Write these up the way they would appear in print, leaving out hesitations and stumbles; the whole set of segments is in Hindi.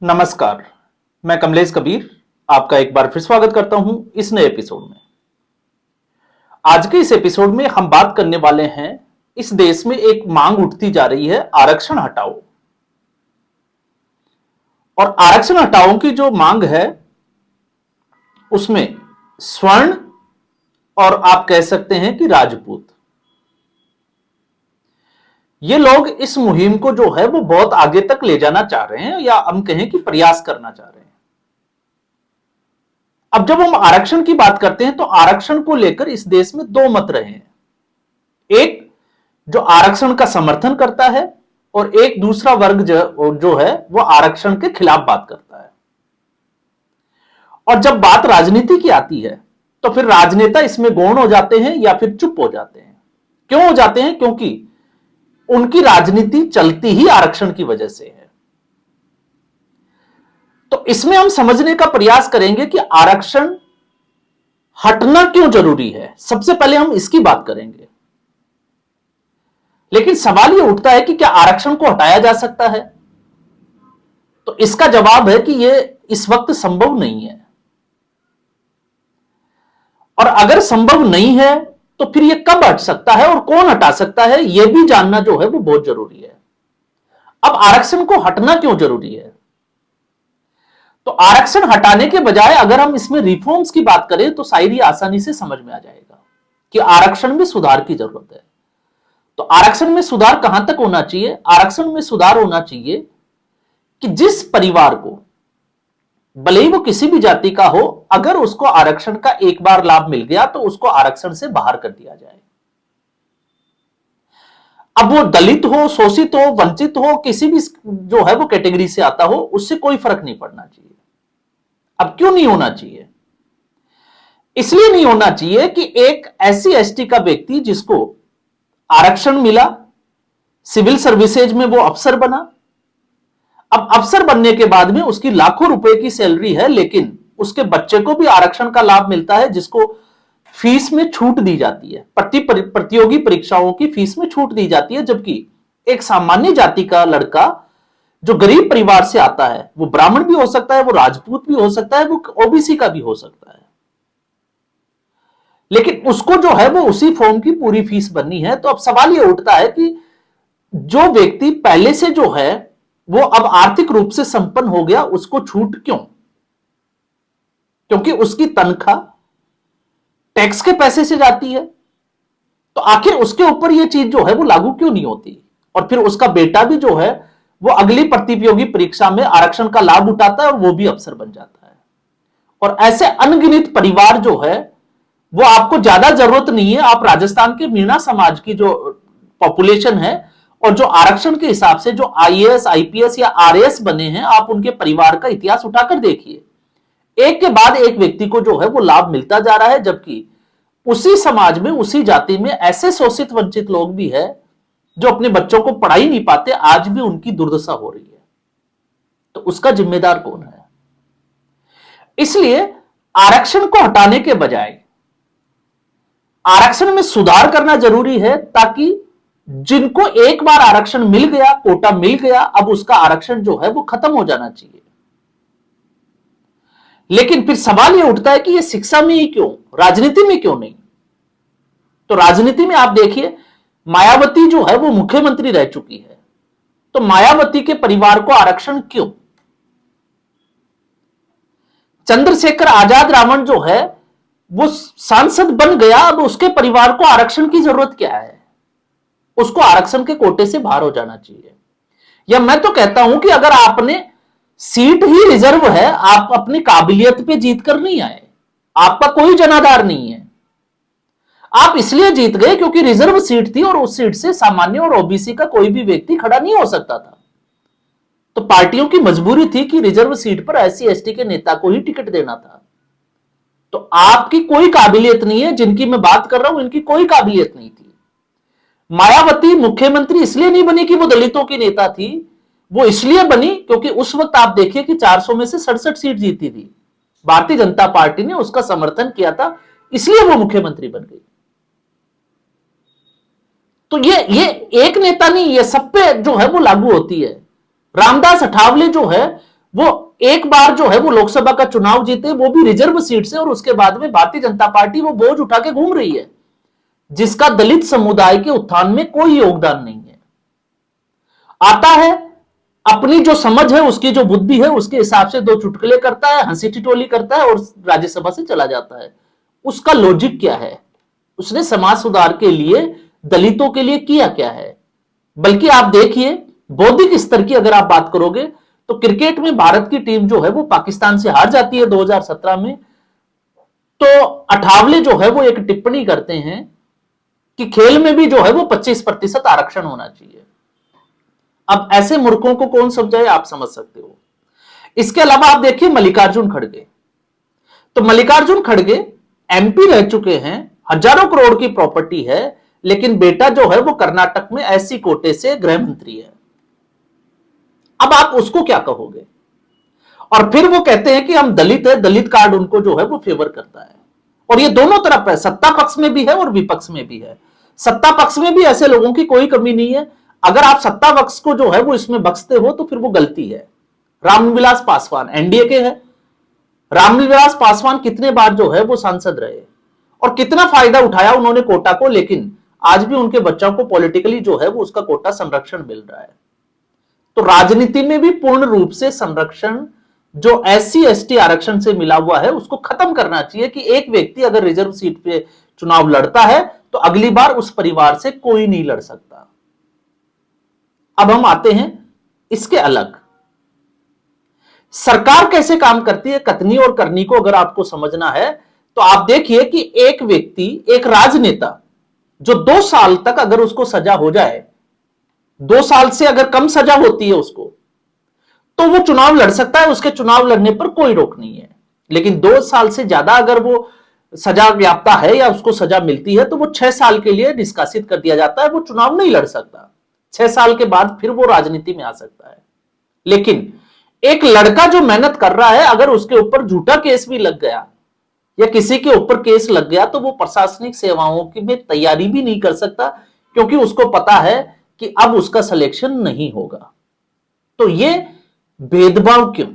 नमस्कार, मैं कमलेश कबीर आपका एक बार फिर स्वागत करता हूं इस नए एपिसोड में। आज के इस एपिसोड में हम बात करने वाले हैं, इस देश में एक मांग उठती जा रही है, आरक्षण हटाओ। और आरक्षण हटाओ की जो मांग है उसमें स्वर्ण और आप कह सकते हैं कि राजपूत, ये लोग इस मुहिम को जो है वो बहुत आगे तक ले जाना चाह रहे हैं, या हम कहें कि प्रयास करना चाह रहे हैं। अब जब हम आरक्षण की बात करते हैं तो आरक्षण को लेकर इस देश में दो मत रहे हैं। एक जो आरक्षण का समर्थन करता है और एक दूसरा वर्ग जो है वो आरक्षण के खिलाफ बात करता है। और जब बात राजनीति की आती है तो फिर राजनेता इसमें गौण हो जाते हैं या फिर चुप हो जाते हैं। क्यों हो जाते हैं? क्योंकि उनकी राजनीति चलती ही आरक्षण की वजह से है। तो इसमें हम समझने का प्रयास करेंगे कि आरक्षण हटना क्यों जरूरी है। सबसे पहले हम इसकी बात करेंगे। लेकिन सवाल यह उठता है कि क्या आरक्षण को हटाया जा सकता है? तो इसका जवाब है कि यह इस वक्त संभव नहीं है। और अगर संभव नहीं है तो फिर यह कब हट सकता है और कौन हटा सकता है, यह भी जानना जो है वो बहुत जरूरी है। अब आरक्षण को हटना क्यों जरूरी है? तो आरक्षण हटाने के बजाय अगर हम इसमें रिफॉर्म्स की बात करें तो शायद आसानी से समझ में आ जाएगा कि आरक्षण में सुधार की जरूरत है। तो आरक्षण में सुधार कहां तक होना चाहिए? आरक्षण में सुधार होना चाहिए कि जिस परिवार को, भले ही वो किसी भी जाति का हो, अगर उसको आरक्षण का एक बार लाभ मिल गया तो उसको आरक्षण से बाहर कर दिया जाए। अब वो दलित हो, शोषित हो, वंचित हो, किसी भी जो है वो कैटेगरी से आता हो, उससे कोई फर्क नहीं पड़ना चाहिए। अब क्यों नहीं होना चाहिए? इसलिए नहीं होना चाहिए कि एक एससी एसटी का व्यक्ति जिसको आरक्षण मिला, सिविल सर्विसेज में वो अफसर बना, अब अफसर बनने के बाद में उसकी लाखों रुपए की सैलरी है, लेकिन उसके बच्चे को भी आरक्षण का लाभ मिलता है, जिसको फीस में छूट दी जाती है, प्रतियोगी परीक्षाओं की फीस में छूट दी जाती है। जबकि एक सामान्य जाति का लड़का जो गरीब परिवार से आता है, वो ब्राह्मण भी हो सकता है, वो राजपूत भी हो सकता है, वो ओबीसी का भी हो सकता है, लेकिन उसको जो है वो उसी फॉर्म की पूरी फीस भरनी है। तो अब सवाल ये उठता है कि जो व्यक्ति पहले से जो है वो अब आर्थिक रूप से संपन्न हो गया, उसको छूट क्यों? क्योंकि उसकी तनख्वाह टैक्स के पैसे से जाती है। तो आखिर उसके ऊपर यह चीज जो है वो लागू क्यों नहीं होती? और फिर उसका बेटा भी जो है वो अगली प्रतियोगी परीक्षा में आरक्षण का लाभ उठाता है और वो भी अफसर बन जाता है। और ऐसे अनगिनत परिवार जो है वो आपको ज्यादा जरूरत नहीं है। आप राजस्थान के मीणा समाज की जो पॉपुलेशन है और जो आरक्षण के हिसाब से जो आईएएस, आईपीएस या आरएएस बने हैं, आप उनके परिवार का इतिहास उठाकर देखिए। एक के बाद एक व्यक्ति को जो है वो लाभ मिलता जा रहा है, जबकि उसी समाज में, उसी जाति में ऐसे शोषित वंचित लोग भी है जो अपने बच्चों को पढ़ा ही नहीं पाते, आज भी उनकी दुर्दशा हो रही है। तो उसका जिम्मेदार कौन है? इसलिए आरक्षण को हटाने के बजाय आरक्षण में सुधार करना जरूरी है, ताकि जिनको एक बार आरक्षण मिल गया, कोटा मिल गया, अब उसका आरक्षण जो है वो खत्म हो जाना चाहिए। लेकिन फिर सवाल यह उठता है कि ये शिक्षा में ही क्यों, राजनीति में क्यों नहीं? तो राजनीति में आप देखिए, मायावती जो है वो मुख्यमंत्री रह चुकी है, तो मायावती के परिवार को आरक्षण क्यों? चंद्रशेखर आजाद रावण जो है वो सांसद बन गया, अब उसके परिवार को आरक्षण की जरूरत क्या है? उसको आरक्षण के कोटे से बाहर हो जाना चाहिए। या मैं तो कहता हूं कि अगर आपने सीट ही रिजर्व है, आप अपनी काबिलियत पे जीत कर नहीं आए, आपका कोई जनाधार नहीं है, आप इसलिए जीत गए क्योंकि रिजर्व सीट थी और उस सीट से सामान्य और ओबीसी का कोई भी व्यक्ति खड़ा नहीं हो सकता था। तो पार्टियों की मजबूरी थी कि रिजर्व सीट पर एससी एसटी के नेता को ही टिकट देना था। तो आपकी कोई काबिलियत नहीं है, जिनकी मैं बात कर रहा हूं इनकी कोई काबिलियत नहीं थी। मायावती मुख्यमंत्री इसलिए नहीं बनी कि वो दलितों की नेता थी, वो इसलिए बनी क्योंकि उस वक्त आप देखिए कि 400 में से 67 सीट जीती थी, भारतीय जनता पार्टी ने उसका समर्थन किया था, इसलिए वो मुख्यमंत्री बन गई। तो ये एक नेता नहीं, ये सब पे जो है वो लागू होती है। रामदास अठावले जो है वो एक बार जो है वो लोकसभा का चुनाव जीते, वो भी रिजर्व सीट से, और उसके बाद में भारतीय जनता पार्टी वो बोझ उठा के घूम रही है जिसका दलित समुदाय के उत्थान में कोई योगदान नहीं है। आता है, अपनी जो समझ है, उसकी जो बुद्धि है, उसके हिसाब से दो चुटकुले करता है, हंसी टिटोली करता है और राज्यसभा से चला जाता है। उसका लॉजिक क्या है? उसने समाज सुधार के लिए, दलितों के लिए किया क्या है? बल्कि आप देखिए, बौद्धिक स्तर की अगर आप बात करोगे तो क्रिकेट में भारत की टीम जो है वो पाकिस्तान से हार जाती है 2017 में, तो अठावले जो है वो एक टिप्पणी करते हैं कि खेल में भी जो है वो 25% आरक्षण होना चाहिए। अब ऐसे मूर्खों को कौन समझाए, आप समझ सकते हो। इसके अलावा आप देखिए मल्लिकार्जुन खड़गे, तो मल्लिकार्जुन खड़गे एमपी रह चुके हैं, हजारों करोड़ की प्रॉपर्टी है, लेकिन बेटा जो है वो कर्नाटक में एससी कोटे से गृह मंत्री है। अब आप उसको क्या कहोगे? और फिर वो कहते हैं कि हम दलित है, दलित कार्ड उनको जो है वो फेवर करता है। और ये दोनों तरफ है, सत्ता पक्ष में भी है और विपक्ष में भी है। सत्ता पक्ष में भी ऐसे लोगों की कोई कमी नहीं है। अगर आप सत्ता पक्ष को जो है वो इसमें बख्शते हो तो फिर वो गलती है। रामविलास पासवान एनडीए के हैं। रामविलास पासवान कितने बार जो है वो सांसद रहे और कितना फायदा उठाया उन्होंने कोटा को, लेकिन आज भी उनके बच्चों को पॉलिटिकली जो है वो उसका कोटा संरक्षण मिल रहा है। तो राजनीति में भी पूर्ण रूप से संरक्षण जो एससी एसटी आरक्षण से मिला हुआ है उसको खत्म करना चाहिए कि एक व्यक्ति अगर रिजर्व सीट पे चुनाव लड़ता है तो अगली बार उस परिवार से कोई नहीं लड़ सकता। अब हम आते हैं इसके अलग, सरकार कैसे काम करती है, कथनी और करनी को अगर आपको समझना है तो आप देखिए कि एक व्यक्ति, एक राजनेता जो 2 साल तक अगर उसको सजा हो जाए, 2 साल से अगर कम सजा होती है उसको, तो वो चुनाव लड़ सकता है, उसके चुनाव लड़ने पर कोई रोक नहीं है। लेकिन 2 साल से ज्यादा अगर वो सजा व्याप्ता है या उसको सजा मिलती है तो वो 6 साल के लिए निष्कासित कर दिया जाता है, वो चुनाव नहीं लड़ सकता। 6 साल के बाद फिर वो राजनीति में आ सकता है। लेकिन एक लड़का जो मेहनत कर रहा है, अगर उसके ऊपर झूठा केस भी लग गया या किसी के ऊपर केस लग गया तो वो प्रशासनिक सेवाओं की में तैयारी भी नहीं कर सकता, क्योंकि उसको पता है कि अब उसका सिलेक्शन नहीं होगा। तो ये भेदभाव क्यों?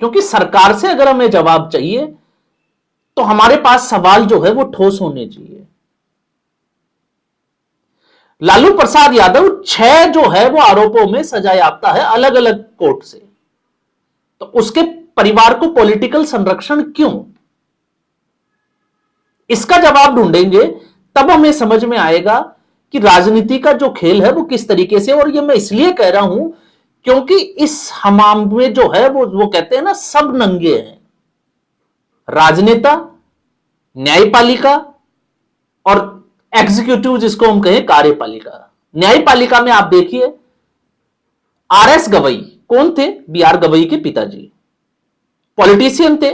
क्योंकि सरकार से अगर हमें जवाब चाहिए तो हमारे पास सवाल जो है वो ठोस होने चाहिए। लालू प्रसाद यादव 6 जो है वो आरोपों में सजा याफ्ता है अलग अलग कोर्ट से, तो उसके परिवार को पॉलिटिकल संरक्षण क्यों? इसका जवाब ढूंढेंगे तब हमें समझ में आएगा कि राजनीति का जो खेल है वो किस तरीके से। और ये मैं इसलिए कह रहा हूं क्योंकि इस हमाम में जो है वो कहते हैं ना, सब नंगे हैं, राजनेता, न्यायपालिका और एग्जीक्यूटिव जिसको हम कहें कार्यपालिका। न्यायपालिका में आप देखिए आरएस गवई कौन थे? बीआर गवई के पिताजी पॉलिटिशियन थे,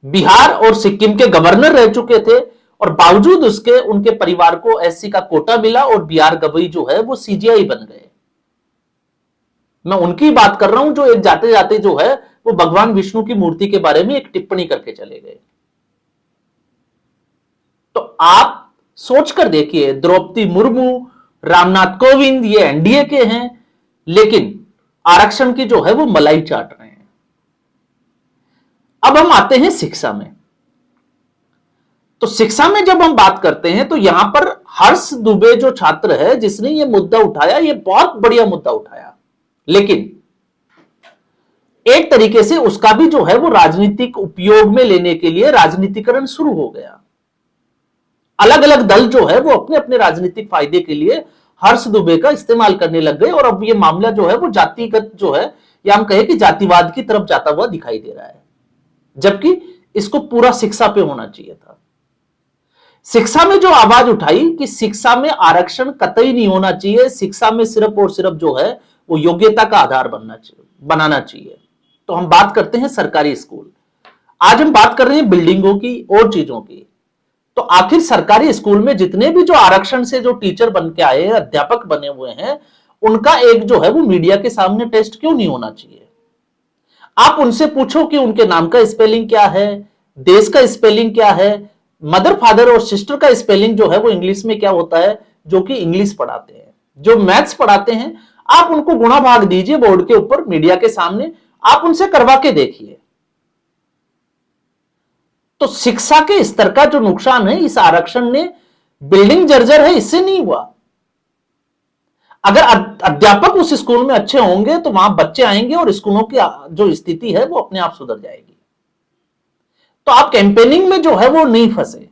बिहार और सिक्किम के गवर्नर रह चुके थे, और बावजूद उसके उनके परिवार को एससी का कोटा मिला और बीआर गवई जो है वो सीजीआई बन गए। मैं उनकी बात कर रहा हूं जो एक जाते जाते जो है वो भगवान विष्णु की मूर्ति के बारे में एक टिप्पणी करके चले गए। तो आप सोचकर देखिए, द्रौपदी मुर्मू, रामनाथ कोविंद ये एनडीए के हैं, लेकिन आरक्षण की जो है वो मलाई चाट रहे हैं। अब हम आते हैं शिक्षा में। तो शिक्षा में जब हम बात करते हैं तो यहां पर हर्ष दुबे जो छात्र है जिसने ये मुद्दा उठाया, ये बहुत बढ़िया मुद्दा उठाया, लेकिन एक तरीके से उसका भी जो है वो राजनीतिक उपयोग में लेने के लिए राजनीतिकरण शुरू हो गया। अलग अलग दल जो है वो अपने अपने राजनीतिक फायदे के लिए हर्ष दुबे का इस्तेमाल करने लग गए, और अब ये मामला जो है वो जातिगत जो है, या हम कहें कि जातिवाद की तरफ जाता हुआ दिखाई दे रहा है, जबकि इसको पूरा शिक्षा पे होना चाहिए था। शिक्षा में जो आवाज उठाई कि शिक्षा में आरक्षण कतई नहीं होना चाहिए, शिक्षा में सिर्फ और सिर्फ जो है वो योग्यता का आधार बनाना चाहिए। तो हम बात करते हैं सरकारी स्कूल। आज हम बात कर रहे हैं बिल्डिंगों की और चीजों की। तो आखिर सरकारी स्कूल में जितने भी जो आरक्षण से जो टीचर बन के आए हैं, अध्यापक बने हुए हैं, उनका एक जो है वो मीडिया के सामने टेस्ट क्यों नहीं होना चाहिए? आप उनसे पूछो कि उनके नाम का स्पेलिंग क्या है, देश का स्पेलिंग क्या है, मदर फादर और सिस्टर का स्पेलिंग जो है वो इंग्लिश में क्या होता है, जो कि इंग्लिश पढ़ाते हैं, जो मैथ्स पढ़ाते हैं। आप उनको गुणा भाग दीजिए बोर्ड के ऊपर, मीडिया के सामने आप उनसे करवा के देखिए। तो शिक्षा के स्तर का जो नुकसान है इस आरक्षण ने, बिल्डिंग जर्जर है इससे नहीं हुआ। अगर अध्यापक उस स्कूल में अच्छे होंगे तो वहां बच्चे आएंगे और स्कूलों की जो स्थिति है वो अपने आप सुधर जाएगी। तो आप कैंपेनिंग में जो है वो नहीं फंसे।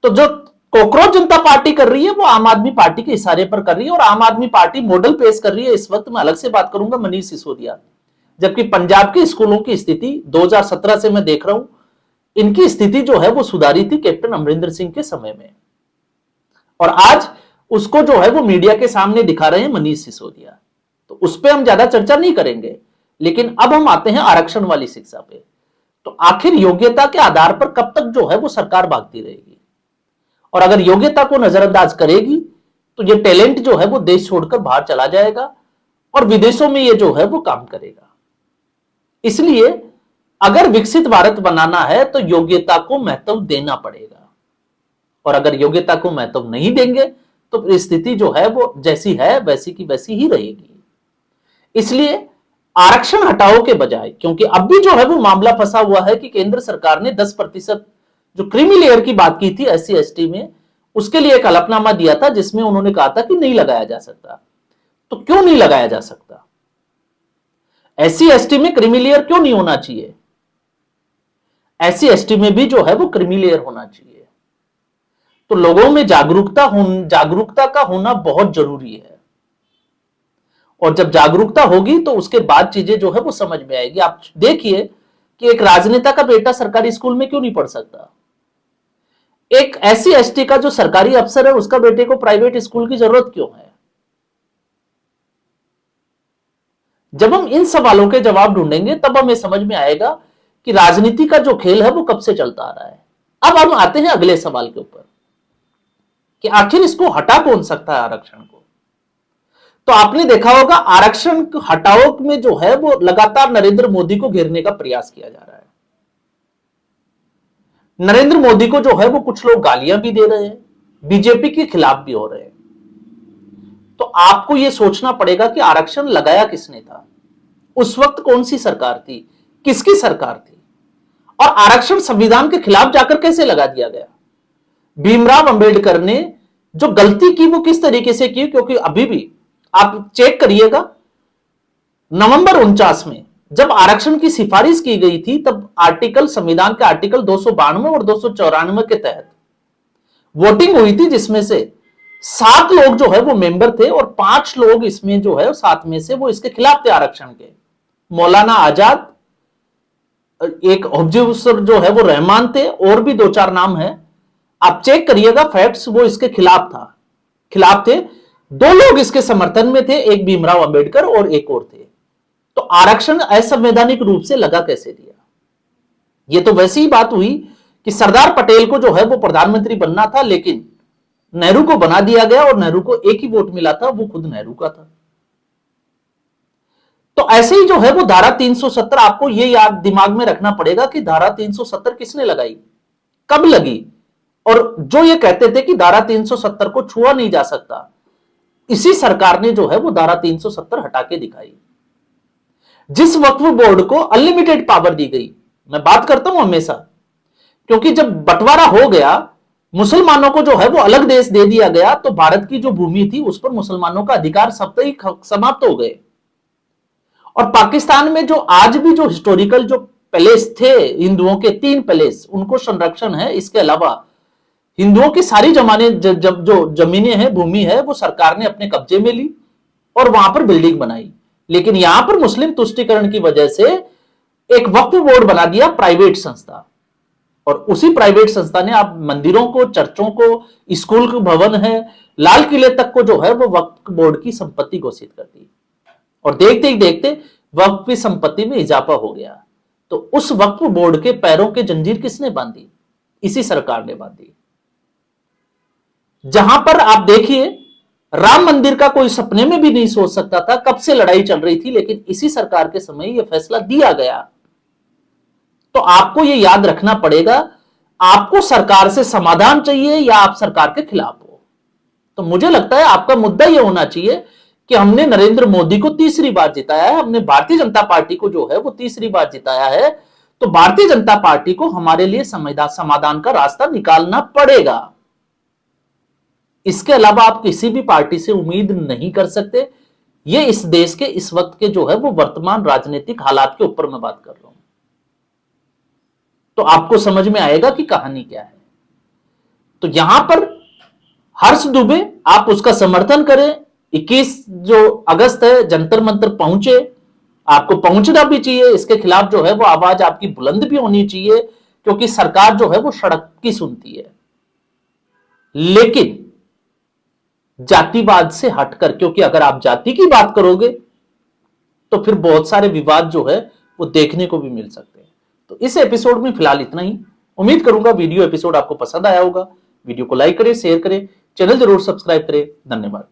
तो जो कॉकरोच जनता पार्टी कर रही है वो आम आदमी पार्टी के इशारे पर कर रही है, और आम आदमी पार्टी मॉडल पेश कर रही है। इस वक्त मैं अलग से बात करूंगा मनीष सिसोदिया, जबकि पंजाब के स्कूलों की स्थिति 2017 से मैं देख रहा हूं, इनकी स्थिति जो है वो सुधारी थी कैप्टन अमरिंदर सिंह के समय में, और आज उसको जो है वो मीडिया के सामने दिखा रहे हैं मनीष सिसोदिया। तो उस पर हम ज्यादा चर्चा नहीं करेंगे, लेकिन अब हम आते हैं आरक्षण वाली शिक्षा पे। तो आखिर योग्यता के आधार पर कब तक जो है वो सरकार भागती रहेगी? और अगर योग्यता को नजरअंदाज करेगी तो ये टैलेंट जो है वो देश छोड़कर बाहर चला जाएगा और विदेशों में ये जो है वो काम करेगा। इसलिए अगर विकसित भारत बनाना है तो योग्यता को महत्व देना पड़ेगा, और अगर योग्यता को महत्व नहीं देंगे तो स्थिति जो है वो जैसी है वैसी की वैसी ही रहेगी। इसलिए आरक्षण हटाओ के बजाय, क्योंकि अब भी जो है वो मामला फंसा हुआ है कि केंद्र सरकार ने 10% जो क्रीमी लेयर की बात की थी SC ST में, उसके लिए एक हलफनामा दिया था जिसमें उन्होंने कहा था कि नहीं लगाया जा सकता। तो क्यों नहीं लगाया जा सकता? SC ST में क्रीमी लेयर क्यों नहीं होना चाहिए? SC ST में भी जो है वो क्रीमी लेयर होना चाहिए। तो लोगों में जागरूकता का होना बहुत जरूरी है, और जब जागरूकता होगी तो उसके बाद चीजें जो है वो समझ में आएगी। आप देखिए कि एक राजनेता का बेटा सरकारी स्कूल में क्यों नहीं पढ़ सकता? एक SC ST का जो सरकारी अफसर है उसका बेटे को प्राइवेट स्कूल की जरूरत क्यों है? जब हम इन सवालों के जवाब ढूंढेंगे तब हमें समझ में आएगा कि राजनीति का जो खेल है वो कब से चलता आ रहा है। अब हम आते हैं अगले सवाल के ऊपर कि आखिर इसको हटा कौन सकता है आरक्षण को। तो आपने देखा होगा आरक्षण हटाओ में जो है वो लगातार नरेंद्र मोदी को घेरने का प्रयास किया जा रहा है। नरेंद्र मोदी को जो है वो कुछ लोग गालियां भी दे रहे हैं, बीजेपी के खिलाफ भी हो रहे हैं। तो आपको यह सोचना पड़ेगा कि आरक्षण लगाया किसने था, उस वक्त कौन सी सरकार थी, किसकी सरकार थी, और आरक्षण संविधान के खिलाफ जाकर कैसे लगा दिया गया। भीमराव अंबेडकर ने जो गलती की वो किस तरीके से की, क्योंकि अभी भी आप चेक करिएगा नवंबर 49 में जब आरक्षण की सिफारिश की गई थी तब संविधान के आर्टिकल 292 और 294 के तहत वोटिंग हुई थी, जिसमें से 7 लोग जो है वो मेंबर थे और 5 लोग इसमें जो है 7 में से वो इसके खिलाफ थे आरक्षण के। मौलाना आजाद, एक ऑब्जर्वर जो है वो रहमान थे, और भी 2-4 नाम है, आप चेक करिएगा फैक्ट्स, वो इसके खिलाफ थे। 2 लोग इसके समर्थन में थे, एक भीमराव अंबेडकर और एक और थे। तो आरक्षण असंवैधानिक रूप से लगा कैसे दिया? ये तो वैसी ही बात हुई कि सरदार पटेल को जो है वो प्रधानमंत्री बनना था, लेकिन नेहरू को बना दिया गया और नेहरू को एक ही वोट मिला था, वो खुद नेहरू का था। तो ऐसे ही जो है वो धारा 370, आपको ये याद दिमाग में रखना पड़ेगा कि धारा 370 किसने लगाई, कब लगी, और जो ये कहते थे कि धारा 370 को छुआ नहीं जा सकता, इसी सरकार ने जो है वो धारा 370 हटा के दिखाई। जिस वक्फ बोर्ड को अनलिमिटेड पावर दी गई, मैं बात करता हूं हमेशा, क्योंकि जब बंटवारा हो गया, मुसलमानों को जो है वो अलग देश दे दिया गया, तो भारत की जो भूमि थी उस पर मुसलमानों का अधिकार साप्ताहिक समाप्त हो गए। और पाकिस्तान में जो आज भी जो हिस्टोरिकल जो पैलेस थे हिंदुओं के, 3 पैलेस, उनको संरक्षण है। इसके अलावा हिंदुओं की सारी जो जमीनें हैं, भूमि है, वो सरकार ने अपने कब्जे में ली और वहां पर बिल्डिंग बनाई। लेकिन यहां पर मुस्लिम तुष्टीकरण की वजह से एक वक्फ बोर्ड बना दिया, प्राइवेट संस्था, और उसी प्राइवेट संस्था ने आप मंदिरों को, चर्चों को, स्कूल के भवन है, लाल किले तक को जो है वो वक्फ बोर्ड की संपत्ति घोषित कर दी। और देखते ही देखते वक्फ की संपत्ति में इजाफा हो गया। तो उस वक्फ बोर्ड के पैरों के जंजीर किसने बांधी? इसी सरकार ने बांधी। जहां पर आप देखिए राम मंदिर का कोई सपने में भी नहीं सोच सकता था, कब से लड़ाई चल रही थी, लेकिन इसी सरकार के समय यह फैसला दिया गया। तो आपको यह याद रखना पड़ेगा, आपको सरकार से समाधान चाहिए या आप सरकार के खिलाफ हो। तो मुझे लगता है आपका मुद्दा यह होना चाहिए कि हमने नरेंद्र मोदी को तीसरी बार जिताया है, हमने भारतीय जनता पार्टी को जो है वो तीसरी बार जिताया है, तो भारतीय जनता पार्टी को हमारे लिए समाधान का रास्ता निकालना पड़ेगा। इसके अलावा आप किसी भी पार्टी से उम्मीद नहीं कर सकते। ये इस देश के इस वक्त के जो है वो वर्तमान राजनीतिक हालात के ऊपर मैं बात कर रहा हूं, तो आपको समझ में आएगा कि कहानी क्या है। तो यहां पर हर्ष दुबे, आप उसका समर्थन करें। 21 जो अगस्त है, जंतर मंतर पहुंचे, आपको पहुंचना भी चाहिए। इसके खिलाफ जो है वो आवाज आपकी बुलंद भी होनी चाहिए, क्योंकि सरकार जो है वो सड़क की सुनती है, लेकिन जातिवाद से हटकर, क्योंकि अगर आप जाति की बात करोगे तो फिर बहुत सारे विवाद जो है वो देखने को भी मिल सकते हैं। तो इस एपिसोड में फिलहाल इतना ही। उम्मीद करूंगा वीडियो एपिसोड आपको पसंद आया होगा। वीडियो को लाइक करें, शेयर करें, चैनल जरूर सब्सक्राइब करें। धन्यवाद।